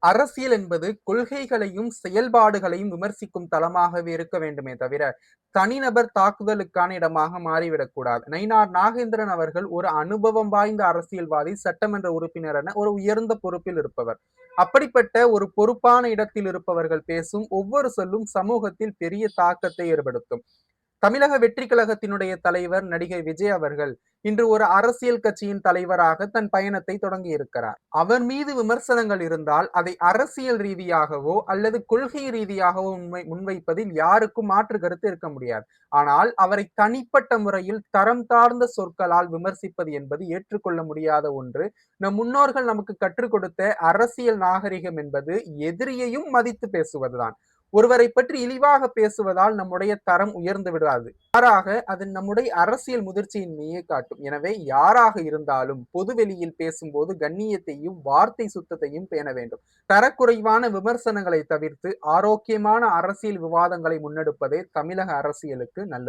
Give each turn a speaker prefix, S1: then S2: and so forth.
S1: அரசியல் என்பது கொள்கைகளையும் செயல்பாடுகளையும் விமர்சிக்கும் தளமாகவே இருக்க வேண்டுமே தவிர தனிநபர் தாக்குதலுக்கான இடமாக மாறிவிடக்கூடாது. நயினார் நாகேந்திரன் அவர்கள் ஒரு அனுபவம் வாய்ந்த அரசியல்வாதி, சட்டமன்ற உறுப்பினர் என ஒரு உயர்ந்த பொறுப்பில் இருப்பவர். அப்படிப்பட்ட ஒரு பொறுப்பான இடத்தில் இருப்பவர்கள் பேசும் ஒவ்வொரு சொல்லும் சமூகத்தில் பெரிய தாக்கத்தை ஏற்படுத்தும். தமிழக வெற்றி கழகத்தினுடைய தலைவர் நடிகை விஜய் அவர்கள் இன்று ஒரு அரசியல் கட்சியின் தலைவராக தன் பயணத்தை தொடங்கி இருக்கிறார். அவர் மீது விமர்சனங்கள் இருந்தால் அதை அரசியல் ரீதியாகவோ அல்லது கொள்கை ரீதியாகவோ முன்வைப்பதில் யாருக்கும் மாற்று கருத்து இருக்க முடியாது. ஆனால் அவரை தனிப்பட்ட முறையில் தரம் தாழ்ந்த சொற்களால் விமர்சிப்பது என்பது ஏற்றுக்கொள்ள முடியாத ஒன்று. நம் முன்னோர்கள் நமக்கு கற்றுக் கொடுத்த அரசியல் நாகரிகம் என்பது எதிரியையும் மதித்து பேசுவதுதான். ஒருவரை பற்றி இழிவாக பேசுவதால் நம்முடைய தரம் உயர்ந்து விடாது. மாறாக அது நம்முடைய அரசியல் முதிர்ச்சியின்மையை காட்டும். எனவே யாராக இருந்தாலும் பொதுவெளியில் பேசும்போது கண்ணியத்தையும் வார்த்தை சுத்தத்தையும் பேண வேண்டும். தரக்குறைவான விமர்சனங்களை தவிர்த்து ஆரோக்கியமான அரசியல் விவாதங்களை முன்னெடுப்பதே தமிழக அரசியலுக்கு நல்லது.